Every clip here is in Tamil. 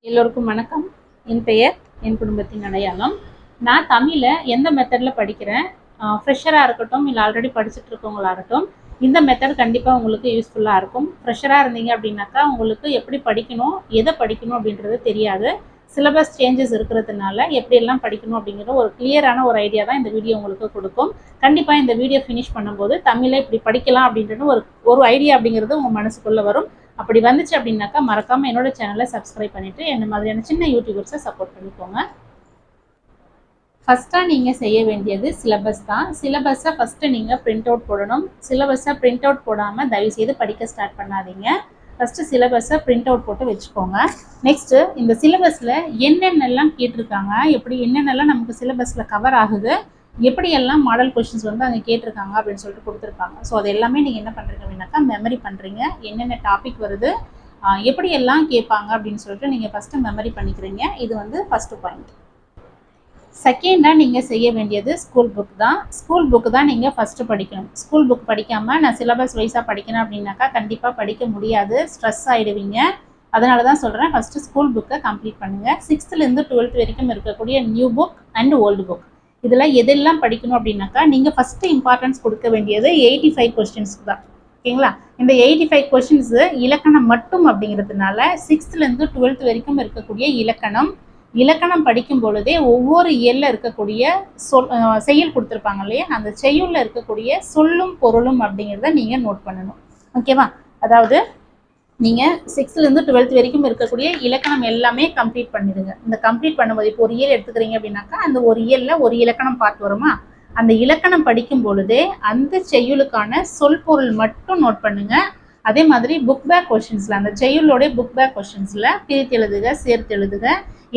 எல்லோருக்கும் வணக்கம். என் பெயர் என் குடும்பத்தின் அடையாளம். நான் தமிழில் எந்த மெத்தடில் படிக்கிறேன், ஃப்ரெஷராக இருக்கட்டும் இல்லை ஆல்ரெடி படிச்சுட்டு இருக்கவங்களா இருக்கட்டும், இந்த மெத்தட் கண்டிப்பாக உங்களுக்கு யூஸ்ஃபுல்லாக இருக்கும். ஃப்ரெஷராக இருந்தீங்க அப்படின்னாக்கா உங்களுக்கு எப்படி படிக்கணும், எதை படிக்கணும் அப்படின்றது தெரியாது. சிலபஸ் சேஞ்சஸ் இருக்கிறதுனால எப்படியெல்லாம் படிக்கணும் அப்படிங்கிற ஒரு கிளியரான ஒரு ஐடியா தான் இந்த வீடியோ உங்களுக்கு கொடுக்கும். கண்டிப்பாக இந்த வீடியோ ஃபினிஷ் பண்ணும்போது தமிழில் இப்படி படிக்கலாம் அப்படின்றது ஒரு ஐடியா அப்படிங்கிறது உங்கள் மனசுக்குள்ளே வரும். அப்படி வந்துச்சு அப்படின்னாக்கா மறக்காமல் என்னோட சேனலை சப்ஸ்கிரைப் பண்ணிவிட்டு என்ன மாதிரியான சின்ன யூடியூபர்ஸை சப்போர்ட் பண்ணிக்கோங்க. ஃபஸ்ட்டாக நீங்கள் செய்ய வேண்டியது சிலபஸ் தான். சிலபஸை ஃபஸ்ட்டு நீங்கள் பிரிண்ட் அவுட் போடணும். சிலபஸை பிரிண்ட் அவுட் போடாமல் தயவுசெய்து படிக்க ஸ்டார்ட் பண்ணாதீங்க. ஃபஸ்ட்டு சிலபஸை பிரிண்ட் அவுட் போட்டு வச்சுக்கோங்க. நெக்ஸ்ட்டு இந்த சிலபஸில் என்னென்னலாம் கேட்டிருக்காங்க, என்னென்னலாம் நமக்கு சிலபஸில் கவர் ஆகுது, எப்படியெல்லாம் மாடல் கொஷின்ஸ் வந்து அங்கே கேட்டிருக்காங்க அப்படின்னு சொல்லிட்டு கொடுத்துருப்பாங்க. ஸோ அது எல்லாமே நீங்கள் என்ன பண்ணுறீங்க அப்படின்னாக்கா மெமரி பண்ணுறீங்க. என்னென்ன டாபிக் வருது, எப்படியெல்லாம் கேட்பாங்க அப்படின்னு சொல்லிட்டு நீங்கள் ஃபஸ்ட்டு மெமரி பண்ணிக்கிறீங்க. இது வந்து ஃபஸ்ட்டு பாயிண்ட். செகண்டாக நீங்கள் செய்ய வேண்டியது ஸ்கூல் புக் தான். ஸ்கூல் புக்கு தான் நீங்கள் ஃபஸ்ட்டு படிக்கணும். ஸ்கூல் புக் படிக்காமல் நான் சிலபஸ் வைஸாக படிக்கணும் அப்படின்னாக்கா கண்டிப்பாக படிக்க முடியாது, ஸ்ட்ரெஸ் ஆகிடுவீங்க. அதனால தான் சொல்கிறேன், ஃபஸ்ட்டு ஸ்கூல் புக்கை கம்ப்ளீட் பண்ணுங்கள். 6th-லேருந்து 12th வரைக்கும் இருக்கக்கூடிய new book and old book இதில் எதெல்லாம் படிக்கணும் அப்படின்னாக்கா நீங்கள் ஃபஸ்ட்டு இம்பார்ட்டன்ஸ் கொடுக்க வேண்டியது 85 கொஸ்டின்ஸ்க்கு தான். ஓகேங்களா? இந்த 85 கொஸ்டின்ஸு இலக்கணம் மட்டும் அப்படிங்கிறதுனால 6th-லேருந்து 12th வரைக்கும் இருக்கக்கூடிய இலக்கணம் படிக்கும் பொழுதே ஒவ்வொரு இயலில் இருக்கக்கூடிய செயல் கொடுத்துருப்பாங்க இல்லையா, அந்த செய்யுளில் இருக்கக்கூடிய சொல்லும் பொருளும் அப்படிங்கிறத நீங்கள் நோட் பண்ணணும். ஓகேவா? அதாவது நீங்கள் 6th-லேருந்து 12th வரைக்கும் இருக்கக்கூடிய இலக்கணம் எல்லாமே கம்ப்ளீட் பண்ணிடுங்க. இந்த கம்ப்ளீட் பண்ணும்போது இப்போ ஒரு இயல் எடுத்துக்கிறீங்க அப்படின்னாக்கா அந்த ஒரு இயலில் ஒரு இலக்கணம் பார்த்து வருமா, அந்த இலக்கணம் படிக்கும் பொழுதே அந்த செய்யுளுக்கான சொல் பொருள் மட்டும் நோட் பண்ணுங்க. அதே மாதிரி புக் பேக் கொஸ்டின்ஸில் அந்த செய்யுளோடைய புக் பேக் கொஸ்டின்ஸில் பிரித்து எழுதுக, சேர்த்து எழுதுக,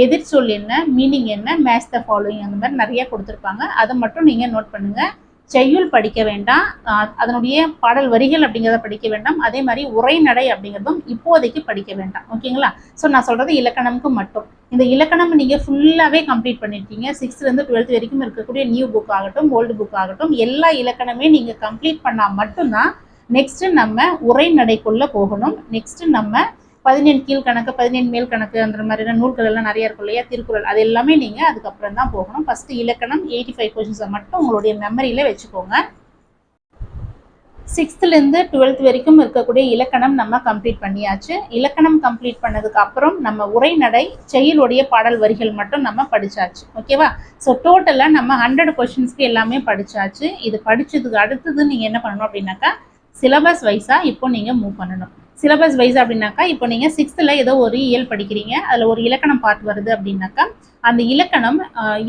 எதிர்ச்சொல் என்ன, மீனிங் என்ன, மேட்ச் த ஃபாலோயிங், அந்த மாதிரி நிறைய கொடுத்துருப்பாங்க. அதை மட்டும் நீங்கள் நோட் பண்ணுங்கள். செய்யுள் படிக்க வேண்டாம், அதனுடைய பாடல் வரிகள் அப்படிங்கிறத படிக்க வேண்டாம். அதே மாதிரி உரைநடை அப்படிங்கிறதும் இப்போதைக்கு படிக்க வேண்டாம். ஓகேங்களா? ஸோ நான் சொல்கிறது இலக்கணமுக்கு மட்டும். இந்த இலக்கணம் நீங்கள் ஃபுல்லாகவே கம்ப்ளீட் பண்ணியிருக்கீங்க. 6th-லேருந்து 12th வரைக்கும் இருக்கக்கூடிய நியூ புக் ஆகட்டும், ஓல்டு புக் ஆகட்டும், எல்லா இலக்கணமே நீங்கள் கம்ப்ளீட் பண்ணால் மட்டும்தான் நெக்ஸ்ட்டு நம்ம உரைநடைக்குள்ளே போகணும். நெக்ஸ்ட்டு நம்ம 17 கீழ்கணக்கு, 17 மேல் கணக்கு, அந்த மாதிரியான நூல்கள் எல்லாம் நிறைய இருக்கும் இல்லையா, திருக்குறள், அது எல்லாமே நீங்கள் அதுக்கப்புறம் தான் போகணும். ஃபஸ்ட்டு இலக்கணம் 85 கொஸ்டின்ஸை மட்டும் உங்களுடைய மெமரியில் வச்சுக்கோங்க. 6th-லேருந்து 12th வரைக்கும் இருக்கக்கூடிய இலக்கணம் நம்ம கம்ப்ளீட் பண்ணியாச்சு. இலக்கணம் கம்ப்ளீட் பண்ணதுக்கு அப்புறம் நம்ம உரைநடை, செயலுடைய பாடல் வரிகள் மட்டும் நம்ம படித்தாச்சு. ஓகேவா? ஸோ டோட்டலாக நம்ம 100 கொஸ்டின்ஸ்க்கு எல்லாமே படித்தாச்சு. இது படித்ததுக்கு அடுத்தது நீங்கள் என்ன பண்ணணும் அப்படின்னாக்கா சிலபஸ் வைஸாக இப்போ நீங்கள் மூவ் பண்ணணும். சிலபஸ் வைஸ் அப்படின்னாக்கா இப்போ நீங்கள் 6th-ல ஏதோ ஒரு இயல் படிக்கிறீங்க, அதில் ஒரு இலக்கணம் பார்த்து வருது அப்படின்னாக்கா அந்த இலக்கணம்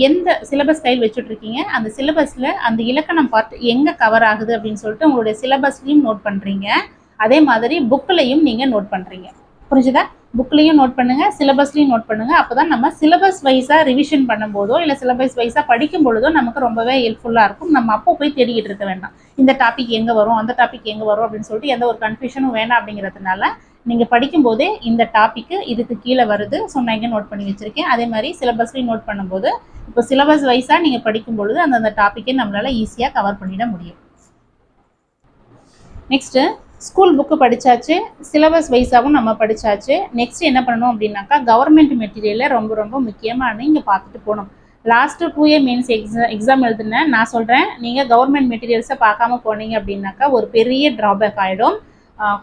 எந்த சிலபஸ் ஸ்டைல் வச்சுட்ருக்கீங்க, அந்த சிலபஸில் அந்த இலக்கணம் பார்த்து எங்கே கவர் ஆகுது அப்படின்னு சொல்லிட்டு உங்களுடைய சிலபஸ்லையும் நோட் பண்ணுறீங்க. அதே மாதிரி புக்கிலையும் நீங்கள் நோட் பண்ணுறீங்க. புரிஞ்சுதா? புக்லேயும் நோட் பண்ணுங்கள், சிலபஸ்லையும் நோட் பண்ணுங்கள். அப்போ தான் நம்ம சிலபஸ் வைஸாக ரிவிஷன் பண்ணும்போதோ இல்லை சிலபஸ் வைஸாக படிக்கும் பொழுதோ நமக்கு ரொம்பவே ஹெல்ப்ஃபுல்லாக இருக்கும். நம்ம அப்போ போய் தேடிக்கிட்டு இருக்க வேண்டாம், இந்த டாபிக் எங்கே வரும், அந்த டாபிக் எங்கே வரும் அப்படின்னு சொல்லிட்டு எந்த ஒரு கன்ஃபியூஷனும் வேண்டாம். அப்படிங்கிறதுனால நீங்கள் படிக்கும்போதே இந்த டாப்பிக்கு இதுக்கு கீழே வருது, ஸோ நான் இங்கே நோட் பண்ணி வச்சுருக்கேன். அதே மாதிரி சிலபஸ்லையும் நோட் பண்ணும்போது இப்போ சிலபஸ் வைஸாக நீங்கள் படிக்கும் பொழுது அந்தந்த டாப்பிக்கை நம்மளால் ஈஸியாக கவர் பண்ணிட முடியும். நெக்ஸ்ட்டு ஸ்கூல் புக்கு படித்தாச்சு, சிலபஸ் வைஸாகவும் நம்ம படித்தாச்சு. நெக்ஸ்ட் என்ன பண்ணணும் அப்படின்னாக்கா கவர்மெண்ட் மெட்டீரியலில் ரொம்ப ரொம்ப முக்கியமாக நீங்கள் பார்த்துட்டு போகணும். லாஸ்ட்டு 2A மெயின்ஸ் எக்ஸாம் எழுதுனேன், நான் சொல்கிறேன், நீங்கள் கவர்மெண்ட் மெட்டீரியல்ஸை பார்க்காம போனீங்க அப்படின்னாக்கா ஒரு பெரிய ட்ராபேக் ஆகிடும்.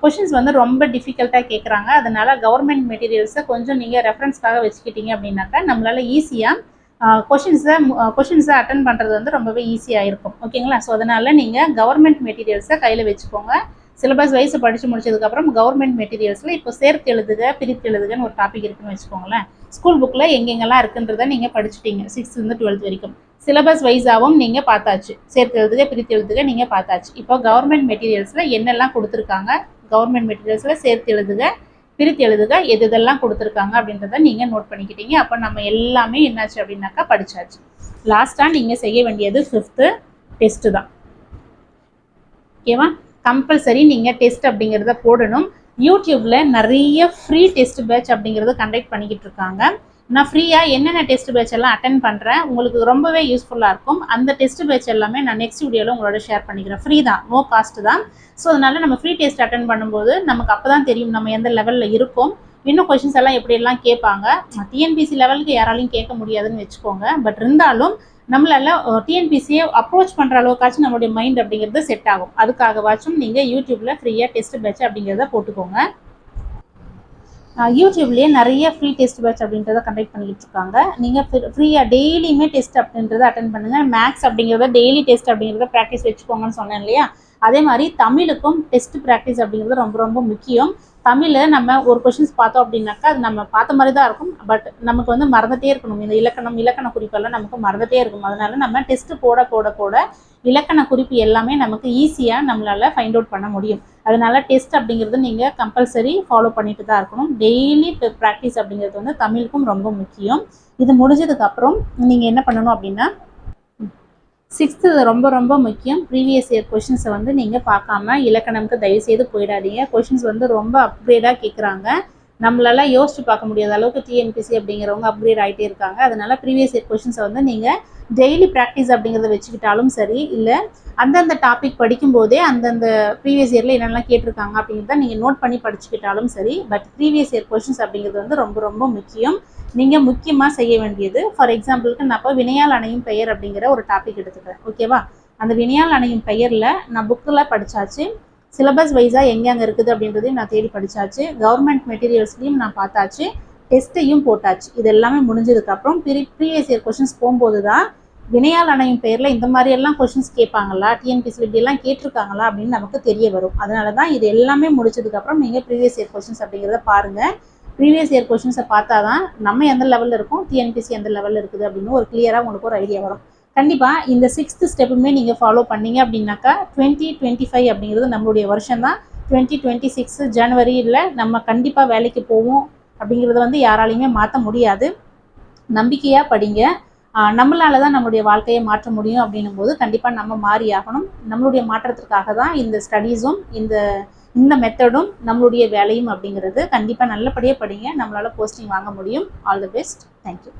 கொஷின்ஸ் வந்து ரொம்ப டிஃபிகல்ட்டாக கேட்குறாங்க. அதனால் கவர்மெண்ட் மெட்டீரியல்ஸை கொஞ்சம் நீங்கள் ரெஃபரன்ஸ்க்காக வச்சுக்கிட்டீங்க அப்படின்னாக்கா நம்மளால் ஈஸியாக கொஷின்ஸை அட்டன் பண்ணுறது வந்து ரொம்பவே ஈஸியாக இருக்கும். ஓகேங்களா? ஸோ அதனால் நீங்கள் கவர்மெண்ட் மெட்டீரியல்ஸை கையில் வச்சுக்கோங்க. சிலபஸ் வைஸ் படித்து முடிச்சதுக்கப்புறம் கவர்மெண்ட் மெட்டீரியல்ஸில் இப்போ சேர்த்து எழுதுக, பிரித்து எழுதுகன்னு ஒரு டாபிக் இருக்குன்னு வச்சுக்கோங்களேன். ஸ்கூல் புக்கில் எங்கெங்கெல்லாம் இருக்குன்றதை நீங்கள் படிச்சுட்டீங்க 6th-லேருந்து 12th வரைக்கும். சிலபஸ் வைஸாகவும் நீங்கள் பார்த்தாச்சு, சேர்த்து எழுதுக, பிரித்து எழுதுக நீங்கள் பார்த்தாச்சு. இப்போ கவர்மெண்ட் மெட்டீரியல்ஸில் என்னெல்லாம் கொடுத்துருக்காங்க, கவர்மெண்ட் மெட்டீரியல்ஸில் சேர்த்து எழுதுக, பிரித்து எழுதுக, எதெல்லாம் கொடுத்துருக்காங்க அப்படின்றத நீங்கள் நோட் பண்ணிக்கிட்டீங்க. அப்போ நம்ம எல்லாமே என்னாச்சு அப்படின்னாக்கா படித்தாச்சு. லாஸ்ட்டாக நீங்கள் செய்ய வேண்டியது 5th டெஸ்ட்டு தான். ஓகேவா? கம்பல்சரி நீங்கள் டெஸ்ட் அப்படிங்கிறத போடணும். யூடியூப்பில் நிறைய ஃப்ரீ டெஸ்ட் பேட்ச் அப்படிங்கிறத கண்டக்ட் பண்ணிக்கிட்டு இருக்காங்க. நான் ஃப்ரீயாக என்னென்ன டெஸ்ட் பேட்ச் எல்லாம் அட்டன் பண்ணுறேன், உங்களுக்கு ரொம்பவே யூஸ்ஃபுல்லாக இருக்கும். அந்த டெஸ்ட் பேட்ச் எல்லாமே நான் நெக்ஸ்ட் வீடியோவில் உங்களோட ஷேர் பண்ணிக்கிறேன். ஃப்ரீ தான், நோ காஸ்ட் தான். ஸோ அதனால் நம்ம ஃப்ரீ டெஸ்ட் அட்டன் பண்ணும்போது நமக்கு அப்போ தான் தெரியும் நம்ம எந்த லெவலில் இருக்கோம். இன்னும் கொஷின்ஸ் எல்லாம் எப்படியெல்லாம் கேட்பாங்க. டிஎன்பிசி லெவலுக்கு யாராலையும் கேட்க முடியாதுன்னு வச்சுக்கோங்க. பட் இருந்தாலும் நம்மளால டிஎன்பிசியை அப்ரோச் பண்ணுற அளவுக்காச்சும் நம்மளுடைய மைண்ட் அப்படிங்கிறது செட் ஆகும். அதுக்காகவாச்சும் நீங்கள் யூடியூப்பில் ஃப்ரீயாக டெஸ்ட் பேட்ச் அப்படிங்கிறத போட்டுக்கோங்க. யூடியூப்லேயே நிறைய ஃப்ரீ டெஸ்ட் பேட்ச் அப்படின்றத கண்டக்ட் பண்ணிட்டு இருக்காங்க. நீங்கள் ஃப்ரீயாக டெய்லியுமே டெஸ்ட் அப்படின்றத அட்டன் பண்ணுங்கள். மேக்ஸ் அப்படிங்கிறத டெய்லி டெஸ்ட் அப்படிங்கிறத ப்ராக்டிஸ் வச்சுக்கோங்கன்னு சொன்னேன் இல்லையா? அதே மாதிரி தமிழுக்கும் டெஸ்ட் ப்ராக்டிஸ் அப்படிங்கிறது ரொம்ப ரொம்ப முக்கியம். தமிழில் நம்ம ஒரு கொஷின்ஸ் பார்த்தோம் அப்படின்னாக்கா அது நம்ம பார்த்த மாதிரி தான் இருக்கும். பட் நமக்கு வந்து மறந்துகிட்டே இருக்கணும். இந்த இலக்கண குறிப்பெல்லாம் நமக்கு மறந்துகிட்டே இருக்கும். அதனால நம்ம டெஸ்ட் போட போட போட இலக்கண குறிப்பு எல்லாமே நமக்கு ஈஸியாக நம்மளால் ஃபைண்ட் அவுட் பண்ண முடியும். அதனால டெஸ்ட் அப்படிங்கிறது நீங்கள் கம்பல்சரி ஃபாலோ பண்ணிட்டு தான் இருக்கணும். டெய்லி ப்ராக்டிஸ் அப்படிங்கிறது வந்து தமிழுக்கும் ரொம்ப முக்கியம். இது முடிஞ்சதுக்கப்புறம் நீங்கள் என்ன பண்ணணும் அப்படின்னா 6th ரொம்ப ரொம்ப முக்கியம். ப்ரீவியஸ் இயர் கொஷின்ஸை வந்து நீங்கள் பார்க்காம இலக்கணம்க்கு தயவுசெய்து போயிடாதீங்க. கொஷின்ஸ் வந்து ரொம்ப அப்கிரேடாக கேட்குறாங்க. நம்மளால யோசிச்சு பார்க்க முடியாத அளவுக்கு டிஎன்பிசி அப்படிங்கிறவங்க அப்கிரேட் ஆகிட்டே இருக்காங்க. அதனால ப்ரீவியஸ் இயர் கொஷின்ஸை வந்து நீங்கள் டெய்லி ப்ராக்டிஸ் அப்படிங்கிறத வச்சுக்கிட்டாலும் சரி, இல்லை அந்தந்த டாபிக் படிக்கும்போதே அந்தந்த ப்ரீவியஸ் இயரில் என்னெல்லாம் கேட்டிருக்காங்க அப்படிங்கிறத நீங்கள் நோட் பண்ணி படிச்சுக்கிட்டாலும் சரி. பட் ப்ரீவியஸ் இயர் கொஷின்ஸ் அப்படிங்கிறது வந்து ரொம்ப ரொம்ப முக்கியம். நீங்கள் முக்கியமாக செய்ய வேண்டியது, ஃபார் எக்ஸாம்பிளுக்கு நான் இப்போ வினையால் அணையும் பெயர் அப்படிங்கிற ஒரு டாபிக் எடுத்துக்கிறேன். ஓகேவா? அந்த வினையால் அணையும் பெயரில் நான் புக்கில் படித்தாச்சு. சிலபஸ் வைஸாக எங்கெங்கே இருக்குது அப்படின்றதையும் நான் தேடி படித்தாச்சு. கவர்மெண்ட் மெட்டீரியல்ஸ்லையும் நான் பார்த்தாச்சு. டெஸ்ட்டையும் போட்டாச்சு. இது எல்லாமே முடிஞ்சதுக்கப்புறம் ப்ரீவியஸ் இயர் கொஷின்ஸ் போகும்போது தான் வினையால் அணையும் பெயரில் இந்த மாதிரியெல்லாம் கொஷின்ஸ் கேட்பாங்களா, டிஎன்பிசியில் இப்படியெல்லாம் கேட்டிருக்காங்களா அப்படின்னு நமக்கு தெரிய வரும். அதனால தான் இது எல்லாமே முடிச்சதுக்கப்புறம் நீங்கள் ப்ரீவியஸ் இயர் கொஷின்ஸ் அப்படிங்கிறத பாருங்கள். ப்ரீவியஸ் இயர் கொஷின்ஸை பார்த்தா தான் நம்ம எந்த லெவலில் இருக்கோம், டிஎன்பிசி எந்த லெவலில் இருக்குது அப்படின்னு ஒரு கிளியராக உங்களுக்கு ஒரு ஐடியா வரும். கண்டிப்பாக இந்த 6th ஸ்டெப்புமே நீங்கள் ஃபாலோ பண்ணீங்க அப்படின்னாக்கா 2025 அப்படிங்கிறது நம்மளுடைய வருஷம் தான். 2026 ஜனவரியில் நம்ம கண்டிப்பாக வேலைக்கு போவோம் அப்படிங்கிறத வந்து யாராலையுமே மாற்ற முடியாது. நம்பிக்கையாக படிங்க. நம்மளால தான் நம்மளுடைய வாழ்க்கையை மாற்ற முடியும் அப்படின்னும் போது கண்டிப்பாக நம்ம மாறி ஆகணும். நம்மளுடைய மாற்றத்திற்காக தான் இந்த ஸ்டடீஸும் இந்த மெத்தடும் நம்மளுடைய வேலையும் அப்படிங்கிறது. கண்டிப்பாக நல்லபடியாக படிங்க. நம்மளால் போஸ்டிங் வாங்க முடியும். All the best. தேங்க்யூ.